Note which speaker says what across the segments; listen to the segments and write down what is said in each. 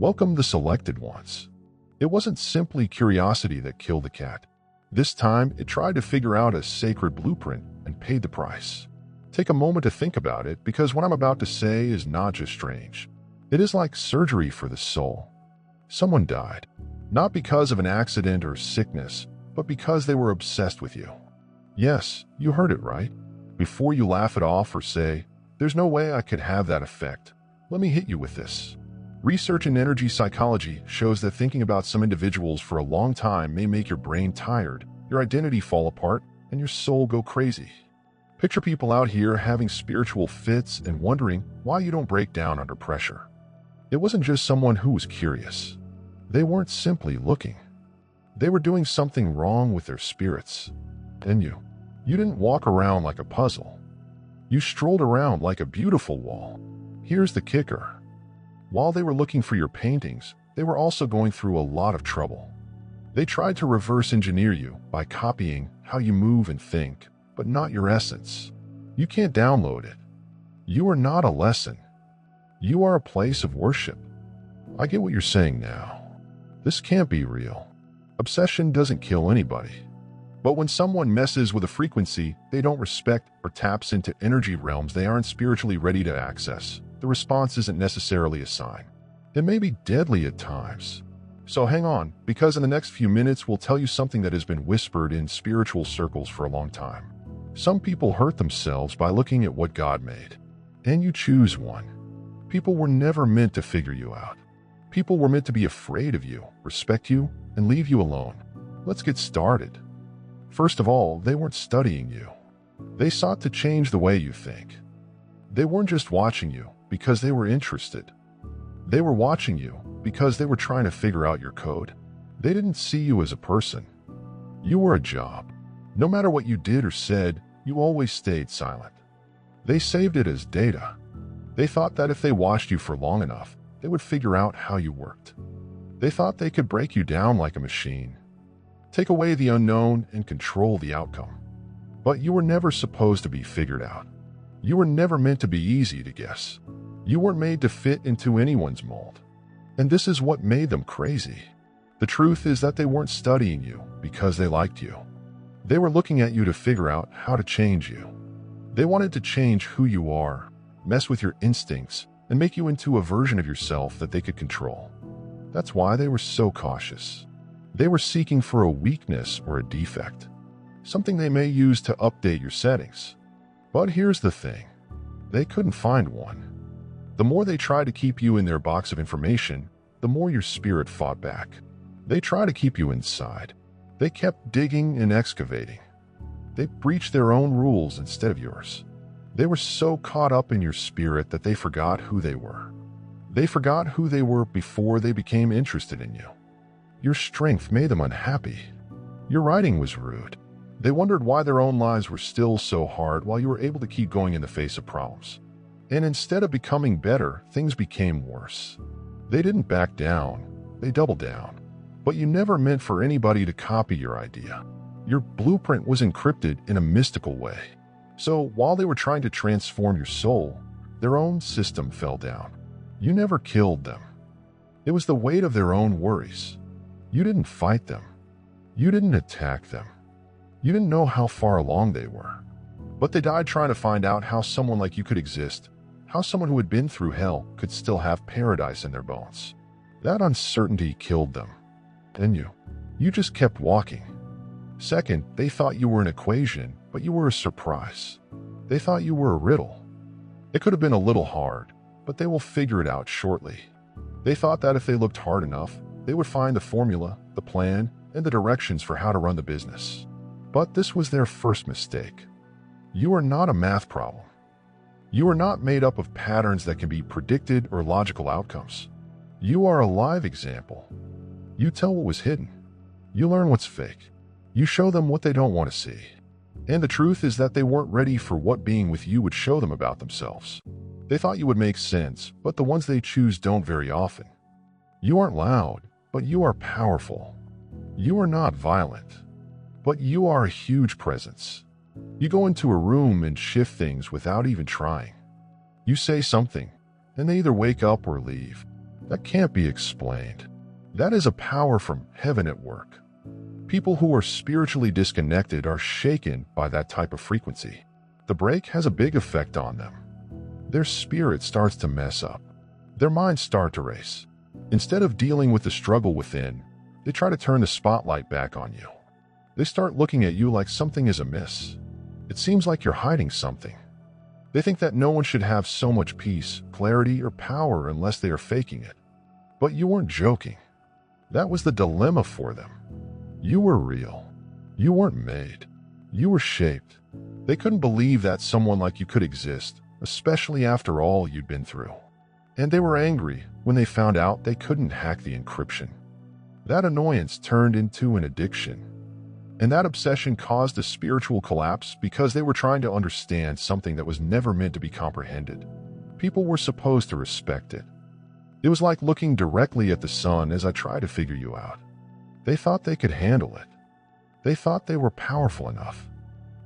Speaker 1: Welcome the selected ones. It wasn't simply curiosity that killed the cat. This time, it tried to figure out a sacred blueprint and paid the price. Take a moment to think about it, because what I'm about to say is not just strange. It is like surgery for the soul. Someone died, not because of an accident or sickness, but because they were obsessed with you. Yes, you heard it right. Before you laugh it off or say, "There's no way I could have that effect," let me hit you with this. Research in energy psychology shows that thinking about some individuals for a long time may make your brain tired, your identity fall apart, and your soul go crazy. Picture people out here having spiritual fits and wondering why you don't break down under pressure. It wasn't just someone who was curious. They weren't simply looking. They were doing something wrong with their spirits. And you didn't walk around like a puzzle. You strolled around like a beautiful wall. Here's the kicker. While they were looking for your paintings, they were also going through a lot of trouble. They tried to reverse engineer you by copying how you move and think, but not your essence. You can't download it. You are not a lesson. You are a place of worship. I get what you're saying now. This can't be real. Obsession doesn't kill anybody. But when someone messes with a frequency they don't respect or taps into energy realms they aren't spiritually ready to access, the response isn't necessarily a sign. It may be deadly at times. So hang on, because in the next few minutes we'll tell you something that has been whispered in spiritual circles for a long time. Some people hurt themselves by looking at what God made. And you choose one. People were never meant to figure you out. People were meant to be afraid of you, respect you, and leave you alone. Let's get started. First of all, they weren't studying you. They sought to change the way you think. They weren't just watching you because they were interested. They were watching you because they were trying to figure out your code. They didn't see you as a person. You were a job. No matter what you did or said, you always stayed silent. They saved it as data. They thought that if they watched you for long enough, they would figure out how you worked. They thought they could break you down like a machine, take away the unknown and control the outcome. But you were never supposed to be figured out. You were never meant to be easy to guess. You weren't made to fit into anyone's mold. And this is what made them crazy. The truth is that they weren't studying you because they liked you. They were looking at you to figure out how to change you. They wanted to change who you are, mess with your instincts, and make you into a version of yourself that they could control. That's why they were so cautious. They were seeking for a weakness or a defect, something they may use to update your settings. But here's the thing. They couldn't find one. The more they tried to keep you in their box of information, the more your spirit fought back. They tried to keep you inside. They kept digging and excavating. They breached their own rules instead of yours. They were so caught up in your spirit that they forgot who they were. They forgot who they were before they became interested in you. Your strength made them unhappy. Your writing was rude. They wondered why their own lives were still so hard while you were able to keep going in the face of problems. And instead of becoming better, things became worse. They didn't back down. They doubled down. But you never meant for anybody to copy your idea. Your blueprint was encrypted in a mystical way. So while they were trying to transform your soul, their own system fell down. You never killed them. It was the weight of their own worries. You didn't fight them. You didn't attack them. You didn't know how far along they were. But they died trying to find out how someone like you could exist, how someone who had been through hell could still have paradise in their bones. That uncertainty killed them. And you just kept walking. Second, they thought you were an equation, but you were a surprise. They thought you were a riddle. It could have been a little hard, but they will figure it out shortly. They thought that if they looked hard enough, they would find the formula, the plan, and the directions for how to run the business. But this was their first mistake. You are not a math problem. You are not made up of patterns that can be predicted or logical outcomes. You are a live example. You tell what was hidden. You learn what's fake. You show them what they don't want to see. And the truth is that they weren't ready for what being with you would show them about themselves. They thought you would make sense, but the ones they choose don't very often. You aren't loud, but you are powerful. You are not violent, but you are a huge presence. You go into a room and shift things without even trying. You say something, and they either wake up or leave. That can't be explained. That is a power from heaven at work. People who are spiritually disconnected are shaken by that type of frequency. The break has a big effect on them. Their spirit starts to mess up. Their minds start to race. Instead of dealing with the struggle within, they try to turn the spotlight back on you. They start looking at you like something is amiss. It seems like you're hiding something. They think that no one should have so much peace, clarity, or power unless they are faking it. But you weren't joking. That was the dilemma for them. You were real. You weren't made. You were shaped. They couldn't believe that someone like you could exist, especially after all you'd been through. And they were angry when they found out they couldn't hack the encryption. That annoyance turned into an addiction. And that obsession caused a spiritual collapse because they were trying to understand something that was never meant to be comprehended. People were supposed to respect it. It was like looking directly at the sun as I tried to figure you out. They thought they could handle it. They thought they were powerful enough.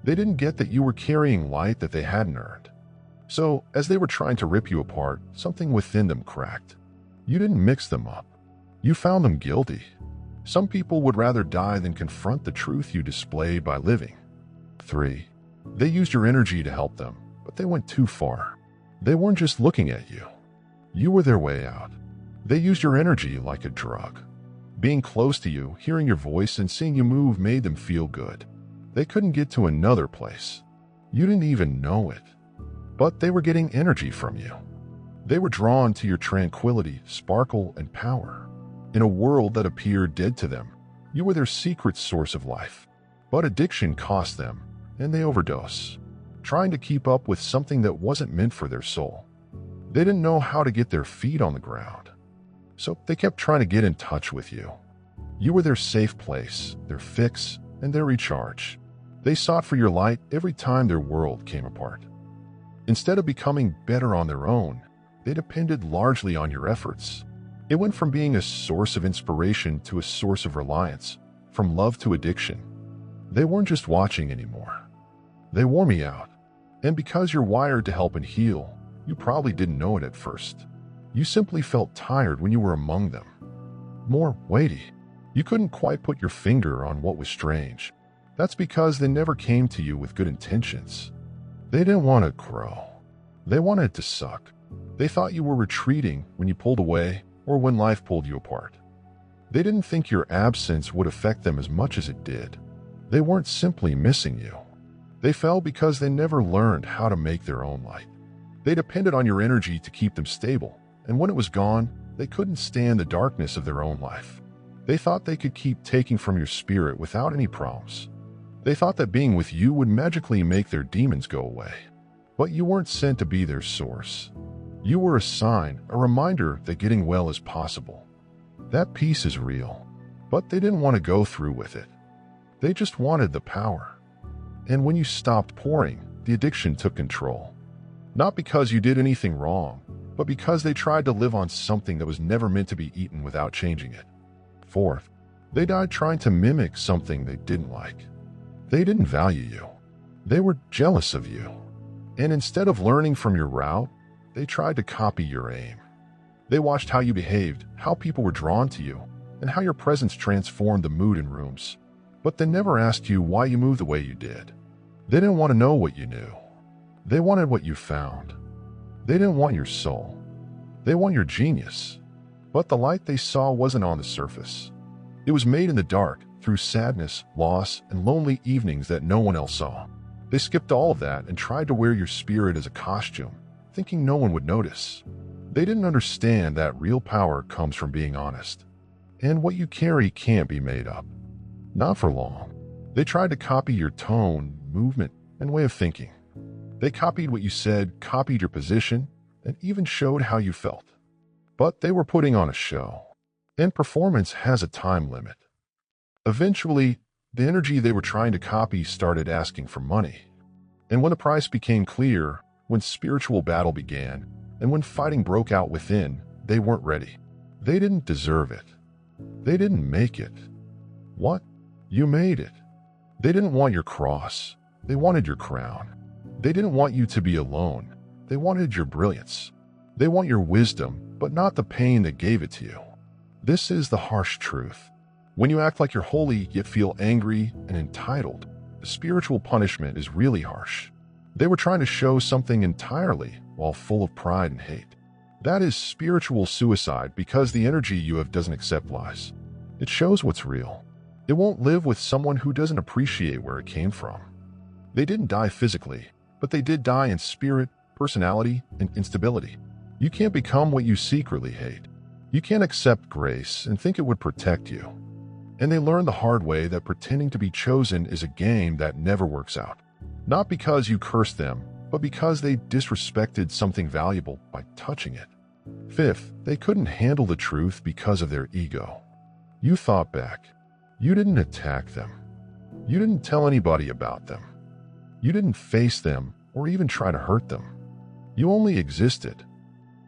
Speaker 1: They didn't get that you were carrying light that they hadn't earned. So, as they were trying to rip you apart, something within them cracked. You didn't mix them up. You found them guilty. Some people would rather die than confront the truth you displayed by living. 3. They used your energy to help them, but they went too far. They weren't just looking at you. You were their way out. They used your energy like a drug. Being close to you, hearing your voice, and seeing you move made them feel good. They couldn't get to another place. You didn't even know it. But they were getting energy from you. They were drawn to your tranquility, sparkle, and power. In a world that appeared dead to them, you were their secret source of life. But addiction cost them, and they overdose, trying to keep up with something that wasn't meant for their soul. They didn't know how to get their feet on the ground. So they kept trying to get in touch with you. You were their safe place, their fix, and their recharge. They sought for your light every time their world came apart. Instead of becoming better on their own, they depended largely on your efforts. It went from being a source of inspiration to a source of reliance, from love to addiction. They weren't just watching anymore. They wore me out. And because you're wired to help and heal, you probably didn't know it at first. You simply felt tired when you were among them. More weighty. You couldn't quite put your finger on what was strange. That's because they never came to you with good intentions. They didn't want to grow. They wanted to suck. They thought you were retreating when you pulled away or when life pulled you apart. They didn't think your absence would affect them as much as it did. They weren't simply missing you. They fell because they never learned how to make their own light. They depended on your energy to keep them stable, and when it was gone, they couldn't stand the darkness of their own life. They thought they could keep taking from your spirit without any problems. They thought that being with you would magically make their demons go away. But you weren't sent to be their source. You were a sign, a reminder that getting well is possible. That peace is real. But they didn't want to go through with it. They just wanted the power. And when you stopped pouring, the addiction took control. Not because you did anything wrong, but because they tried to live on something that was never meant to be eaten without changing it. 4th, they died trying to mimic something they didn't like. They didn't value you. They were jealous of you. And instead of learning from your route, they tried to copy your aim. They watched how you behaved, how people were drawn to you, and how your presence transformed the mood in rooms. But they never asked you why you moved the way you did. They didn't want to know what you knew. They wanted what you found. They didn't want your soul. They want your genius. But the light they saw wasn't on the surface. It was made in the dark, through sadness, loss, and lonely evenings that no one else saw. They skipped all of that and tried to wear your spirit as a costume, thinking no one would notice. They didn't understand that real power comes from being honest. And what you carry can't be made up. Not for long. They tried to copy your tone, movement, and way of thinking. They copied what you said, copied your position, and even showed how you felt. But they were putting on a show. And performance has a time limit. Eventually, the energy they were trying to copy started asking for money. And when the price became clear, when spiritual battle began, and when fighting broke out within, they weren't ready. They didn't deserve it. They didn't make it. What? You made it. They didn't want your cross. They wanted your crown. They didn't want you to be alone. They wanted your brilliance. They want your wisdom, but not the pain that gave it to you. This is the harsh truth. When you act like you're holy yet feel angry and entitled, the spiritual punishment is really harsh. They were trying to show something entirely while full of pride and hate. That is spiritual suicide because the energy you have doesn't accept lies. It shows what's real. It won't live with someone who doesn't appreciate where it came from. They didn't die physically, but they did die in spirit, personality, and instability. You can't become what you secretly hate. You can't accept grace and think it would protect you. And they learned the hard way that pretending to be chosen is a game that never works out. Not because you cursed them, but because they disrespected something valuable by touching it. Fifth, they couldn't handle the truth because of their ego. You thought back. You didn't attack them. You didn't tell anybody about them. You didn't face them or even try to hurt them. You only existed.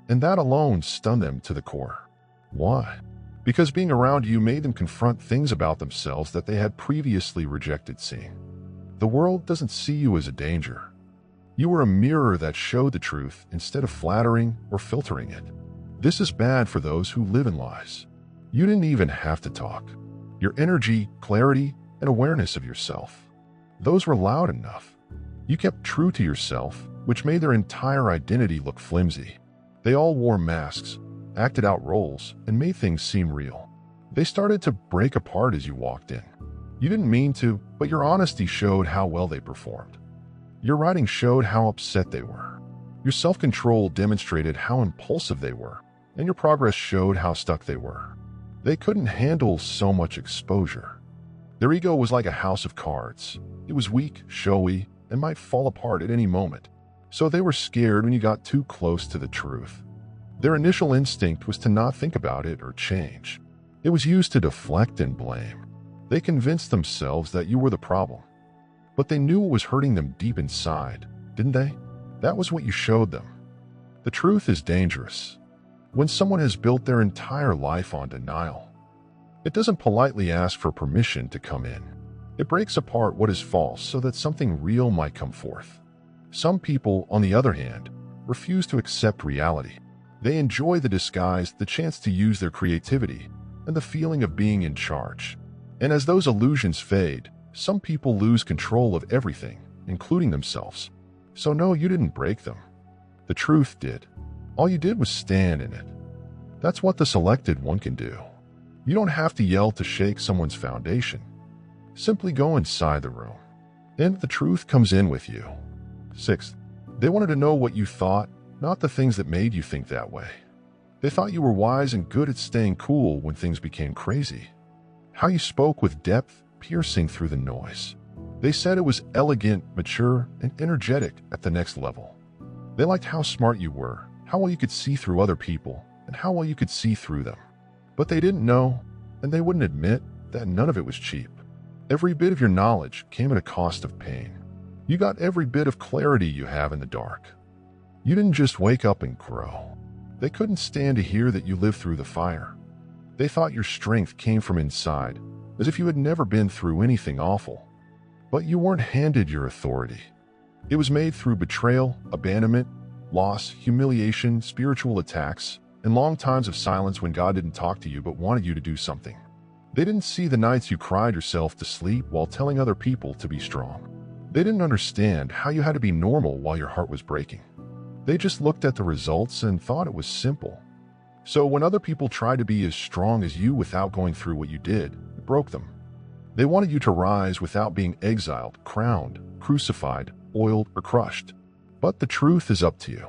Speaker 1: And that alone stunned them to the core. Why? Because being around you made them confront things about themselves that they had previously rejected seeing. The world doesn't see you as a danger. You were a mirror that showed the truth instead of flattering or filtering it. This is bad for those who live in lies. You didn't even have to talk. Your energy, clarity, and awareness of yourself, those were loud enough. You kept true to yourself, which made their entire identity look flimsy. They all wore masks, acted out roles, and made things seem real. They started to break apart as you walked in. You didn't mean to, but your honesty showed how well they performed. Your writing showed how upset they were. Your self-control demonstrated how impulsive they were, and your progress showed how stuck they were. They couldn't handle so much exposure. Their ego was like a house of cards. It was weak, showy, and might fall apart at any moment. So they were scared when you got too close to the truth. Their initial instinct was to not think about it or change. It was used to deflect and blame. They convinced themselves that you were the problem. But they knew it was hurting them deep inside, didn't they? That was what you showed them. The truth is dangerous. When someone has built their entire life on denial, it doesn't politely ask for permission to come in. It breaks apart what is false so that something real might come forth. Some people, on the other hand, refuse to accept reality. They enjoy the disguise, the chance to use their creativity, and the feeling of being in charge. And as those illusions fade, some people lose control of everything, including themselves. So no, you didn't break them. The truth did. All you did was stand in it. That's what the selected one can do. You don't have to yell to shake someone's foundation. Simply go inside the room. Then the truth comes in with you. Sixth, they wanted to know what you thought, not the things that made you think that way. They thought you were wise and good at staying cool when things became crazy. How you spoke with depth, piercing through the noise. They said it was elegant, mature, and energetic at the next level. They liked how smart you were, how well you could see through other people, and how well you could see through them. But they didn't know, and they wouldn't admit, that none of it was cheap. Every bit of your knowledge came at a cost of pain. You got every bit of clarity you have in the dark. You didn't just wake up and grow. They couldn't stand to hear that you lived through the fire. They thought your strength came from inside, as if you had never been through anything awful. But you weren't handed your authority. It was made through betrayal, abandonment, loss, humiliation, spiritual attacks, and long times of silence when God didn't talk to you but wanted you to do something. They didn't see the nights you cried yourself to sleep while telling other people to be strong. They didn't understand how you had to be normal while your heart was breaking. They just looked at the results and thought it was simple. So when other people tried to be as strong as you without going through what you did, it broke them. They wanted you to rise without being exiled, crowned, crucified, oiled, or crushed. But the truth is up to you.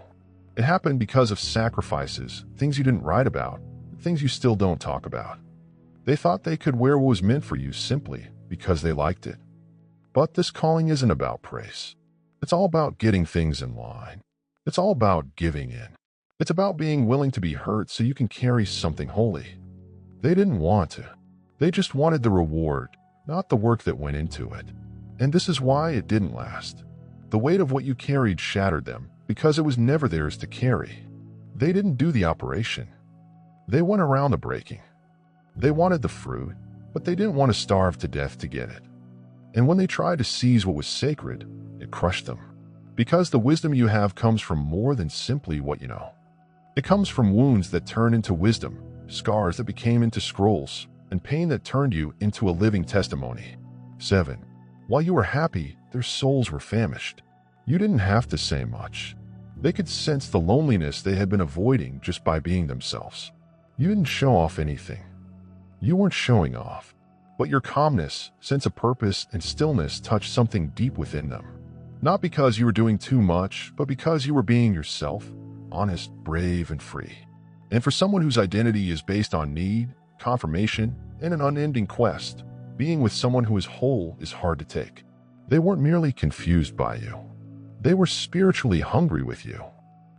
Speaker 1: It happened because of sacrifices, things you didn't write about, things you still don't talk about. They thought they could wear what was meant for you simply because they liked it. But this calling isn't about praise. It's all about getting things in line. It's all about giving in. It's about being willing to be hurt so you can carry something holy. They didn't want to. They just wanted the reward, not the work that went into it. And this is why it didn't last. The weight of what you carried shattered them because it was never theirs to carry. They didn't do the operation. They went around the breaking. They wanted the fruit, but they didn't want to starve to death to get it. And when they tried to seize what was sacred, it crushed them. Because the wisdom you have comes from more than simply what you know. It comes from wounds that turn into wisdom, scars that became into scrolls, and pain that turned you into a living testimony. 7. While you were happy, their souls were famished. You didn't have to say much. They could sense the loneliness they had been avoiding just by being themselves. You didn't show off anything. You weren't showing off. But your calmness, sense of purpose, and stillness touched something deep within them. Not because you were doing too much, but because you were being yourself, honest, brave, and free. And for someone whose identity is based on need, confirmation, and an unending quest, being with someone who is whole is hard to take. They weren't merely confused by you. They were spiritually hungry with you.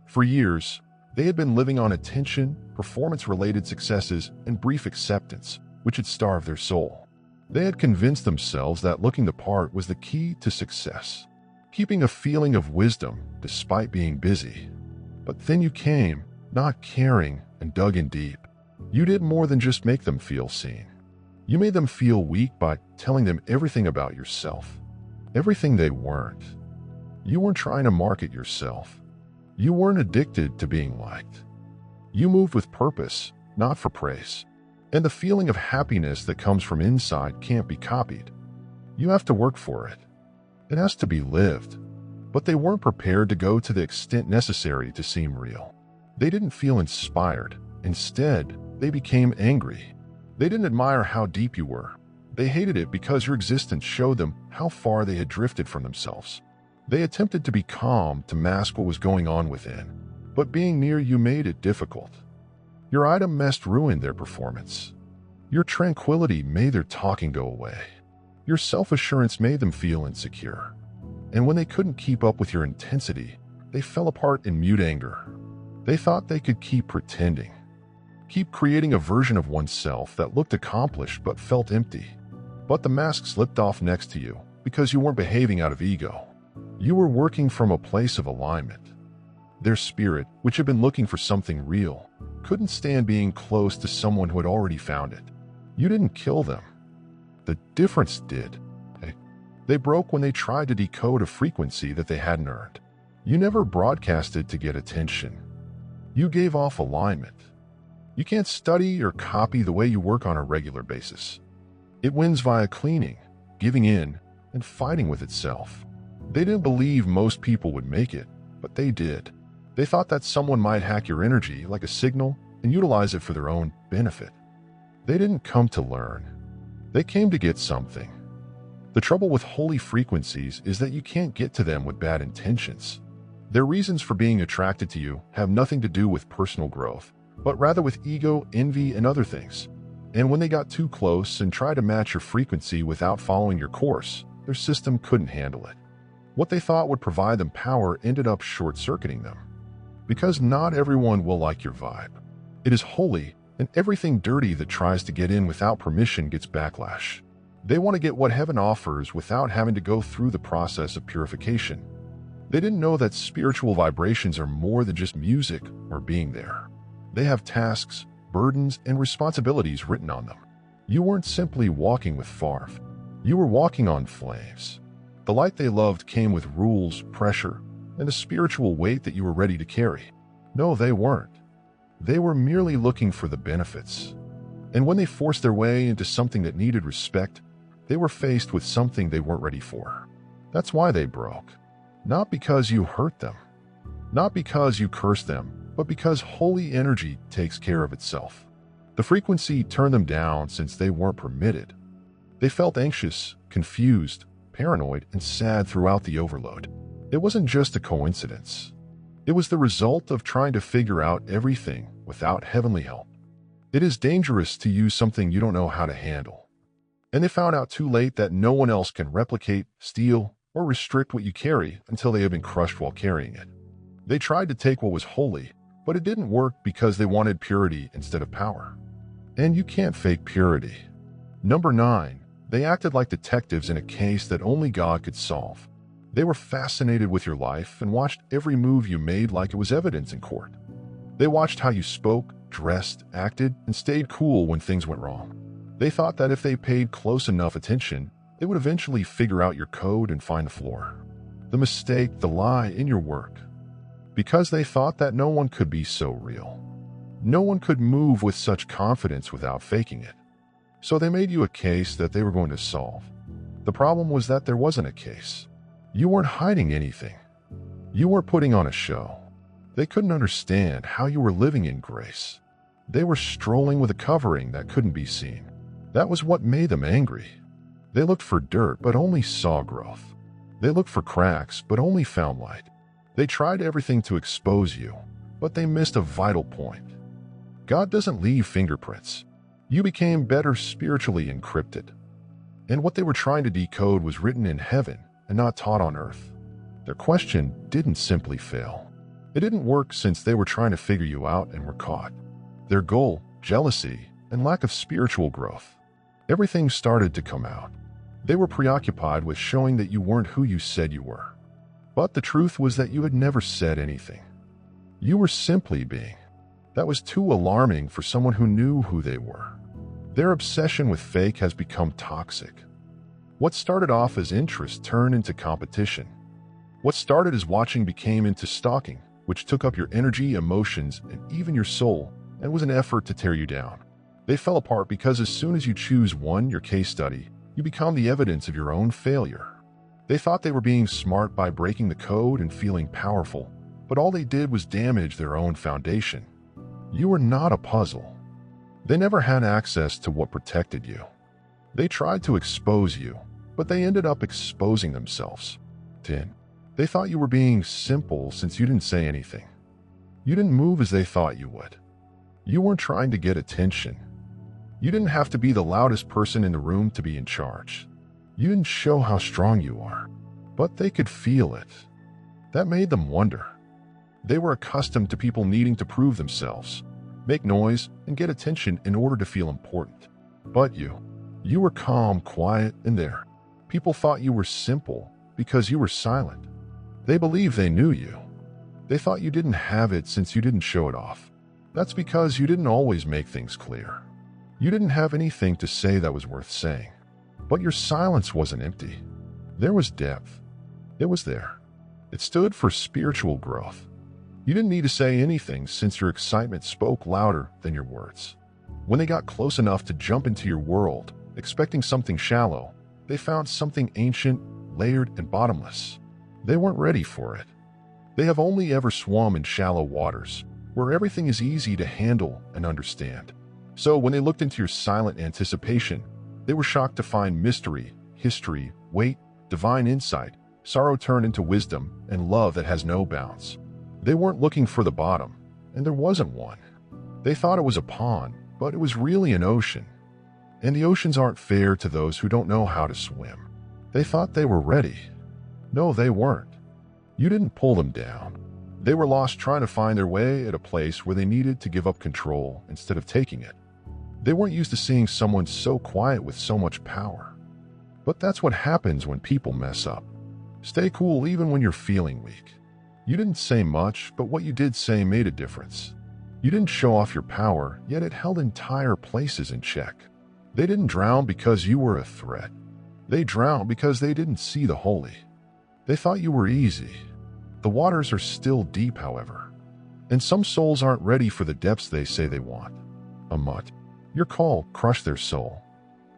Speaker 1: For years, they had been living on attention, performance-related successes, and brief acceptance, which had starved their soul. They had convinced themselves that looking the part was the key to success, keeping a feeling of wisdom despite being busy. But then you came, not caring, and dug in deep. You did more than just make them feel seen. You made them feel weak by telling them everything about yourself, everything they weren't. You weren't trying to market yourself. You weren't addicted to being liked. You moved with purpose, not for praise. And the feeling of happiness that comes from inside can't be copied. You have to work for it. It has to be lived. But they weren't prepared to go to the extent necessary to seem real. They didn't feel inspired. Instead, they became angry. They didn't admire how deep you were. They hated it because your existence showed them how far they had drifted from themselves. They attempted to be calm to mask what was going on within, but being near you made it difficult. Your item mess ruined their performance. Your tranquility made their talking go away. Your self-assurance made them feel insecure. And when they couldn't keep up with your intensity, they fell apart in mute anger. They thought they could keep pretending, keep creating a version of oneself that looked accomplished but felt empty. But the mask slipped off next to you because you weren't behaving out of ego. You were working from a place of alignment. Their spirit, which had been looking for something real, couldn't stand being close to someone who had already found it. You didn't kill them. The difference did. They broke when they tried to decode a frequency that they hadn't earned. You never broadcasted to get attention. You gave off alignment. You can't study or copy the way you work on a regular basis. It wins via cleaning, giving in, and fighting with itself. They didn't believe most people would make it, but they did. They thought that someone might hack your energy like a signal and utilize it for their own benefit. They didn't come to learn. They came to get something. The trouble with holy frequencies is that you can't get to them with bad intentions. Their reasons for being attracted to you have nothing to do with personal growth, but rather with ego, envy, and other things. And when they got too close and tried to match your frequency without following your course, their system couldn't handle it. What they thought would provide them power ended up short-circuiting them. Because not everyone will like your vibe. It is holy, and everything dirty that tries to get in without permission gets backlash. They want to get what heaven offers without having to go through the process of purification. They didn't know that spiritual vibrations are more than just music or being there. They have tasks, burdens, and responsibilities written on them. You weren't simply walking with Farf. You were walking on flames. The light they loved came with rules, pressure, and a spiritual weight that you were ready to carry. No, they weren't. They were merely looking for the benefits. And when they forced their way into something that needed respect, they were faced with something they weren't ready for. That's why they broke. Not because you hurt them. Not because you cursed them, but because holy energy takes care of itself. The frequency turned them down since they weren't permitted. They felt anxious, confused, paranoid, and sad throughout the overload. It wasn't just a coincidence. It was the result of trying to figure out everything without heavenly help. It is dangerous to use something you don't know how to handle. And they found out too late that no one else can replicate, steal, or restrict what you carry until they have been crushed while carrying it. They tried to take what was holy, but it didn't work because they wanted purity instead of power. And you can't fake purity. Number 9. They acted like detectives in a case that only God could solve. They were fascinated with your life and watched every move you made like it was evidence in court. They watched how you spoke, dressed, acted, and stayed cool when things went wrong. They thought that if they paid close enough attention, they would eventually figure out your code and find the flaw, the mistake, the lie in your work. because they thought that no one could be so real. No one could move with such confidence without faking it. So they made you a case that they were going to solve. The problem was that there wasn't a case. You weren't hiding anything. You weren't putting on a show. They couldn't understand how you were living in grace. They were strolling with a covering that couldn't be seen. That was what made them angry. They looked for dirt but only saw growth. They looked for cracks but only found light. They tried everything to expose you, but they missed a vital point. God doesn't leave fingerprints. You became better spiritually encrypted. And what they were trying to decode was written in heaven and not taught on earth. Their question didn't simply fail. It didn't work since they were trying to figure you out and were caught. Their goal, jealousy, and lack of spiritual growth. Everything started to come out. They were preoccupied with showing that you weren't who you said you were. But the truth was that you had never said anything. You were simply being. That was too alarming for someone who knew who they were. Their obsession with fake has become toxic. What started off as interest turned into competition. What started as watching became into stalking, which took up your energy, emotions, and even your soul, and was an effort to tear you down. They fell apart because as soon as you choose one, your case study, you become the evidence of your own failure. They thought they were being smart by breaking the code and feeling powerful, but all they did was damage their own foundation. You were not a puzzle. They never had access to what protected you. They tried to expose you, but they ended up exposing themselves. 10. They thought you were being simple since you didn't say anything. You didn't move as they thought you would. You weren't trying to get attention. You didn't have to be the loudest person in the room to be in charge. You didn't show how strong you are, but they could feel it. That made them wonder. They were accustomed to people needing to prove themselves, make noise, and get attention in order to feel important. But you were calm, quiet, and there. People thought you were simple because you were silent. They believed they knew you. They thought you didn't have it since you didn't show it off. That's because you didn't always make things clear. You didn't have anything to say that was worth saying. But your silence wasn't empty. There was depth. It was there. It stood for spiritual growth. You didn't need to say anything since your excitement spoke louder than your words. When they got close enough to jump into your world, expecting something shallow, they found something ancient, layered, and bottomless. They weren't ready for it. They have only ever swum in shallow waters, where everything is easy to handle and understand. So when they looked into your silent anticipation, they were shocked to find mystery, history, weight, divine insight, sorrow turned into wisdom, and love that has no bounds. They weren't looking for the bottom, and there wasn't one. They thought it was a pond, but it was really an ocean. And the oceans aren't fair to those who don't know how to swim. They thought they were ready. No, they weren't. You didn't pull them down. They were lost trying to find their way at a place where they needed to give up control instead of taking it. They weren't used to seeing someone so quiet with so much power. But that's what happens when people mess up. Stay cool even when you're feeling weak. You didn't say much, but what you did say made a difference. You didn't show off your power, yet it held entire places in check. They didn't drown because you were a threat. They drowned because they didn't see the holy. They thought you were easy. The waters are still deep, however. And some souls aren't ready for the depths they say they want. A mutt. Your call crushed their soul.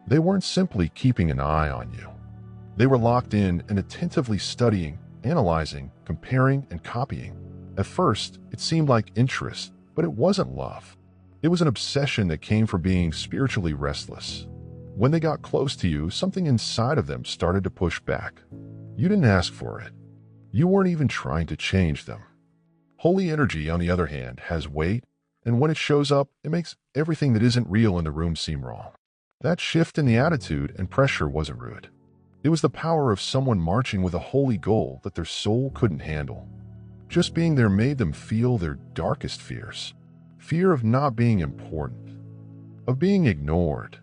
Speaker 1: They weren't simply keeping an eye on you. They were locked in and attentively studying, analyzing, comparing, and copying. At first, it seemed like interest, but it wasn't love. It was an obsession that came from being spiritually restless. When they got close to you, something inside of them started to push back. You didn't ask for it. You weren't even trying to change them. Holy energy, on the other hand, has weight, and when it shows up, it makes everything that isn't real in the room seem wrong. That shift in the attitude and pressure wasn't rude. It was the power of someone marching with a holy goal that their soul couldn't handle. Just being there made them feel their darkest fears. Fear of not being important, of being ignored,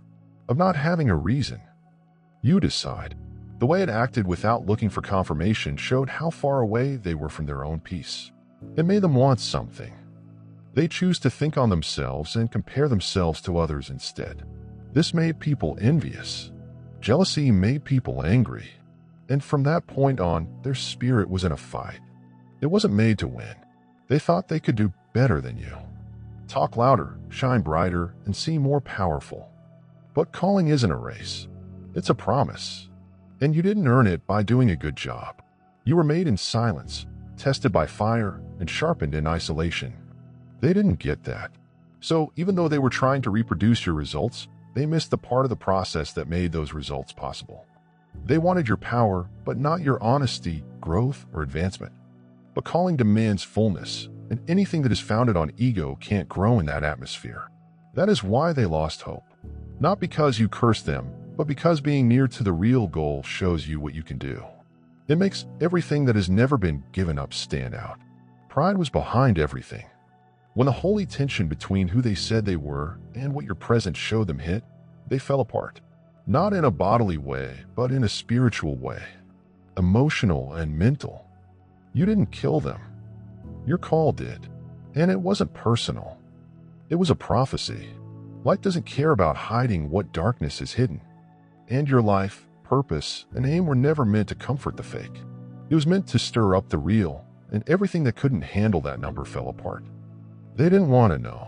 Speaker 1: of not having a reason. You decide. The way it acted without looking for confirmation showed how far away they were from their own peace. It made them want something. They choose to think on themselves and compare themselves to others instead. This made people envious. Jealousy made people angry. And from that point on, their spirit was in a fight. It wasn't made to win. They thought they could do better than you. Talk louder, shine brighter, and seem more powerful. But calling isn't a race. It's a promise. And you didn't earn it by doing a good job. You were made in silence, tested by fire, and sharpened in isolation. They didn't get that. So even though they were trying to reproduce your results, they missed the part of the process that made those results possible. They wanted your power, but not your honesty, growth, or advancement. But calling demands fullness, and anything that is founded on ego can't grow in that atmosphere. That is why they lost hope. Not because you cursed them, but because being near to the real goal shows you what you can do. It makes everything that has never been given up stand out. Pride was behind everything. When the holy tension between who they said they were and what your presence showed them hit, they fell apart. Not in a bodily way, but in a spiritual way. Emotional and mental. You didn't kill them. Your call did. And it wasn't personal. It was a prophecy. Light doesn't care about hiding what darkness is hidden. And your life, purpose, and aim were never meant to comfort the fake. It was meant to stir up the real, and everything that couldn't handle that number fell apart. They didn't want to know.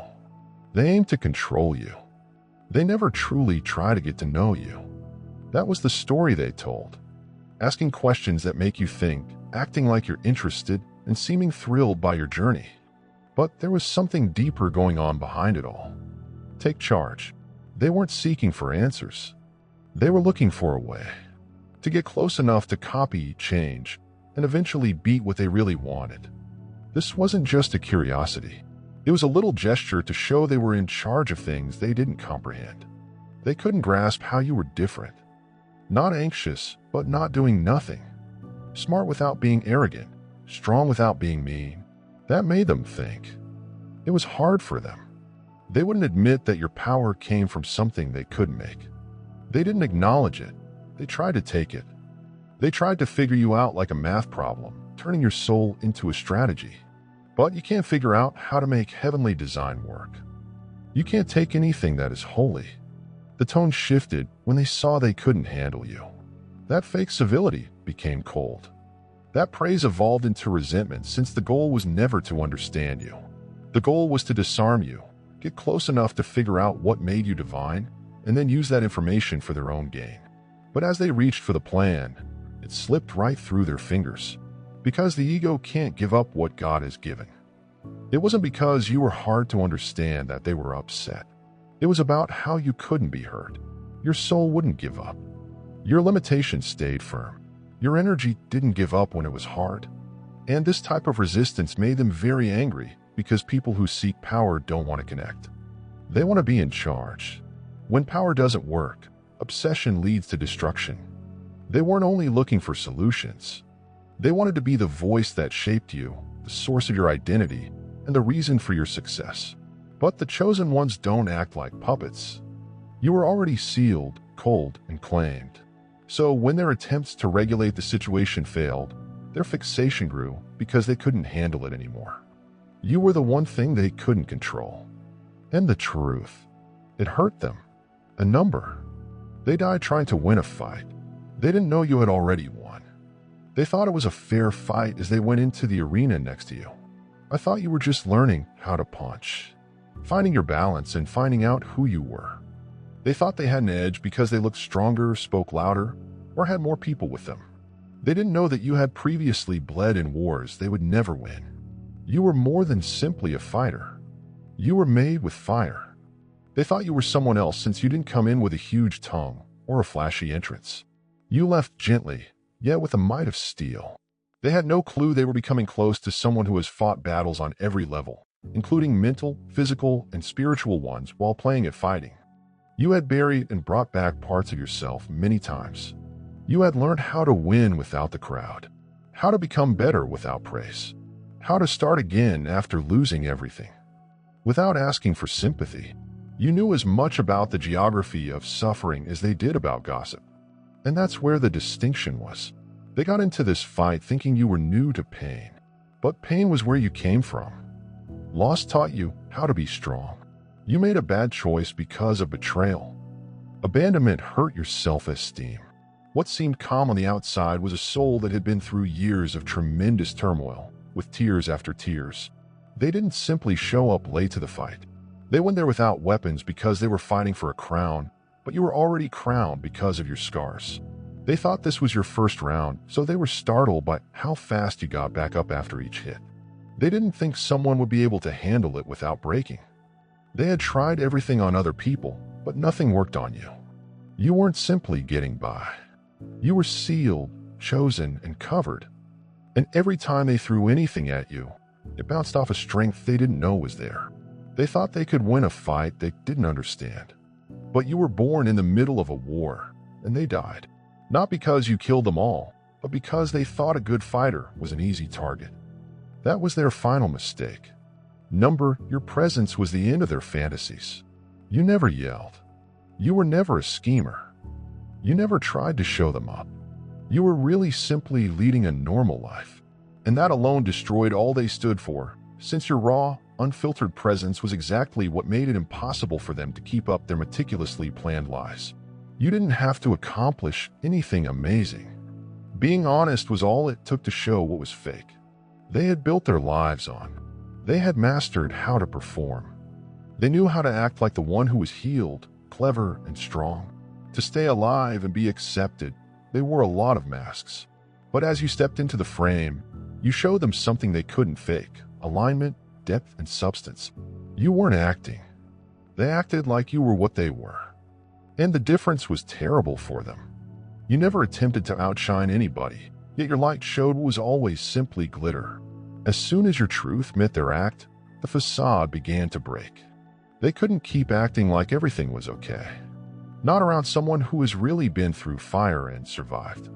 Speaker 1: They aimed to control you. They never truly tried to get to know you. That was the story they told. Asking questions that make you think, acting like you're interested, and seeming thrilled by your journey. But there was something deeper going on behind it all. Take charge. They weren't seeking for answers. They were looking for a way to get close enough to copy, change, and eventually beat what they really wanted. This wasn't just a curiosity. It was a little gesture to show they were in charge of things they didn't comprehend. They couldn't grasp how you were different. Not anxious, but not doing nothing. Smart without being arrogant. Strong without being mean. That made them think. It was hard for them. They wouldn't admit that your power came from something they couldn't make. They didn't acknowledge it. They tried to take it. They tried to figure you out like a math problem, turning your soul into a strategy. But you can't figure out how to make heavenly design work. You can't take anything that is holy. The tone shifted when they saw they couldn't handle you. That fake civility became cold. That praise evolved into resentment since the goal was never to understand you. The goal was to disarm you, get close enough to figure out what made you divine, and then use that information for their own gain. But as they reached for the plan, it slipped right through their fingers. Because the ego can't give up what God has given. It wasn't because you were hard to understand that they were upset. It was about how you couldn't be hurt. Your soul wouldn't give up. Your limitations stayed firm. Your energy didn't give up when it was hard. And this type of resistance made them very angry because people who seek power don't want to connect. They want to be in charge. When power doesn't work, obsession leads to destruction. They weren't only looking for solutions. They wanted to be the voice that shaped you, the source of your identity, and the reason for your success. But the chosen ones don't act like puppets. You were already sealed, cold, and claimed. So when their attempts to regulate the situation failed, their fixation grew because they couldn't handle it anymore. You were the one thing they couldn't control. And the truth. It hurt them. A number. They died trying to win a fight. They didn't know you had already won. They thought it was a fair fight as they went into the arena next to you. I thought you were just learning how to punch, finding your balance and finding out who you were. They thought they had an edge because they looked stronger, spoke louder, or had more people with them. They didn't know that you had previously bled in wars they would never win. You were more than simply a fighter. You were made with fire. They thought you were someone else since you didn't come in with a huge tongue or a flashy entrance. You left gently, yet with a might of steel. They had no clue they were becoming close to someone who has fought battles on every level, including mental, physical, and spiritual ones while playing at fighting. You had buried and brought back parts of yourself many times. You had learned how to win without the crowd, how to become better without praise, how to start again after losing everything. Without asking for sympathy, you knew as much about the geography of suffering as they did about gossip. And that's where the distinction was. They got into this fight thinking you were new to pain, but pain was where you came from. Loss taught you how to be strong. You made a bad choice because of betrayal. Abandonment hurt your self-esteem. What seemed calm on the outside was a soul that had been through years of tremendous turmoil, with tears after tears. They didn't simply show up late to the fight. They went there without weapons because they were fighting for a crown, but you were already crowned because of your scars. They thought this was your first round, so they were startled by how fast you got back up after each hit. They didn't think someone would be able to handle it without breaking. They had tried everything on other people, but nothing worked on you. You weren't simply getting by. You were sealed, chosen, and covered. And every time they threw anything at you, it bounced off a strength they didn't know was there. They thought they could win a fight they didn't understand. But you were born in the middle of a war, and they died. Not because you killed them all, but because they thought a good fighter was an easy target. That was their final mistake. Your presence was the end of their fantasies. You never yelled. You were never a schemer. You never tried to show them up. You were really simply leading a normal life. And that alone destroyed all they stood for, since your raw, unfiltered presence was exactly what made it impossible for them to keep up their meticulously planned lies. You didn't have to accomplish anything amazing. Being honest was all it took to show what was fake. They had built their lives on. They had mastered how to perform. They knew how to act like the one who was healed, clever, and strong. To stay alive and be accepted, they wore a lot of masks. But as you stepped into the frame, you showed them something they couldn't fake: alignment, depth, and substance. You weren't acting. They acted like you were what they were. And the difference was terrible for them. You never attempted to outshine anybody, yet your light showed what was always simply glitter. As soon as your truth met their act, the facade began to break. They couldn't keep acting like everything was okay. Not around someone who has really been through fire and survived.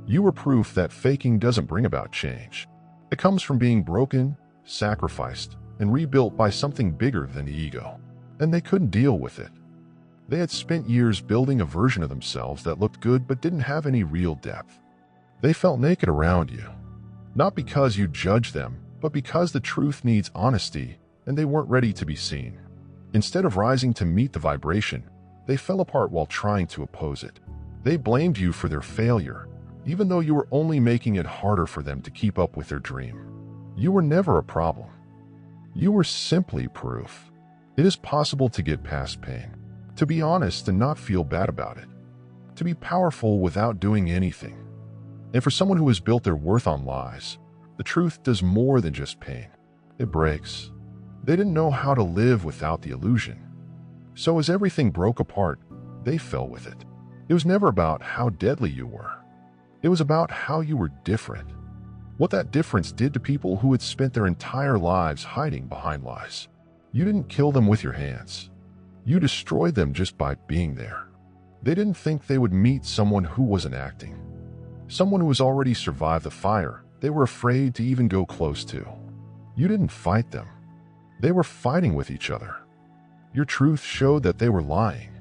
Speaker 1: You were proof that faking doesn't bring about change. It comes from being broken, sacrificed, and rebuilt by something bigger than the ego. And they couldn't deal with it. They had spent years building a version of themselves that looked good but didn't have any real depth. They felt naked around you. Not because you judged them, but because the truth needs honesty, and they weren't ready to be seen. Instead of rising to meet the vibration, they fell apart while trying to oppose it. They blamed you for their failure, even though you were only making it harder for them to keep up with their dream. You were never a problem. You were simply proof. It is possible to get past pain, to be honest and not feel bad about it, to be powerful without doing anything. And for someone who has built their worth on lies, the truth does more than just pain. It breaks. They didn't know how to live without the illusion. So as everything broke apart, they fell with it. It was never about how deadly you were. It was about how you were different. What that difference did to people who had spent their entire lives hiding behind lies. You didn't kill them with your hands. You destroyed them just by being there. They didn't think they would meet someone who wasn't acting. Someone who has already survived the fire they were afraid to even go close to. You didn't fight them. They were fighting with each other. Your truth showed that they were lying.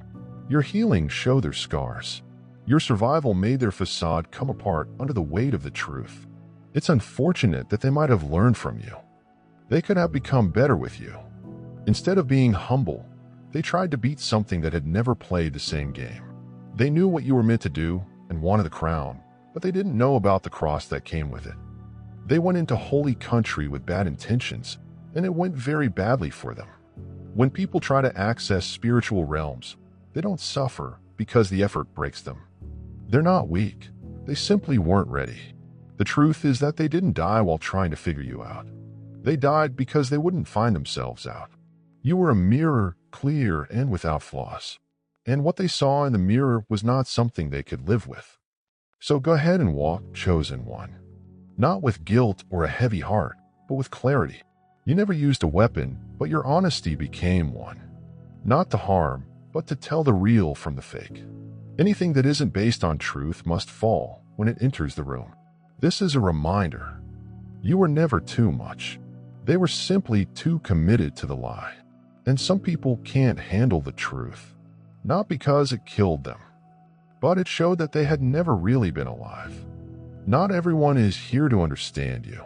Speaker 1: Your healing showed their scars. Your survival made their facade come apart under the weight of the truth. It's unfortunate that they might have learned from you. They could have become better with you. Instead of being humble, they tried to beat something that had never played the same game. They knew what you were meant to do and wanted the crown, but they didn't know about the cross that came with it. They went into holy country with bad intentions, and it went very badly for them. When people try to access spiritual realms, they don't suffer because the effort breaks them. They're not weak. They simply weren't ready. The truth is that they didn't die while trying to figure you out. They died because they wouldn't find themselves out. You were a mirror, clear and without flaws. And what they saw in the mirror was not something they could live with. So go ahead and walk, chosen one. Not with guilt or a heavy heart, but with clarity. You never used a weapon, but your honesty became one. Not to harm, but to tell the real from the fake. Anything that isn't based on truth must fall when it enters the room. This is a reminder. You were never too much. They were simply too committed to the lie. And some people can't handle the truth. Not because it killed them, but it showed that they had never really been alive. Not everyone is here to understand you.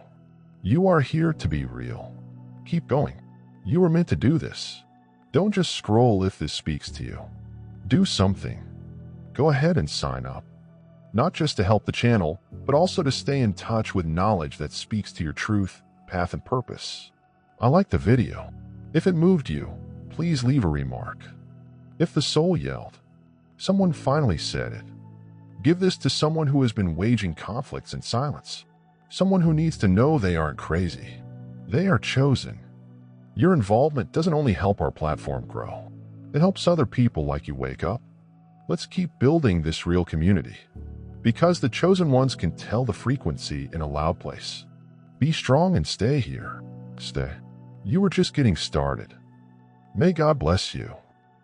Speaker 1: You are here to be real. Keep going. You were meant to do this. Don't just scroll if this speaks to you. Do something. Go ahead and sign up. Not just to help the channel, but also to stay in touch with knowledge that speaks to your truth, path, and purpose. I like the video. If it moved you, please leave a remark. If the soul yelled, someone finally said it. Give this to someone who has been waging conflicts in silence. Someone who needs to know they aren't crazy. They are chosen. Your involvement doesn't only help our platform grow. It helps other people like you wake up. Let's keep building this real community. Because the chosen ones can tell the frequency in a loud place. Be strong and stay here. Stay. You are just getting started. May God bless you.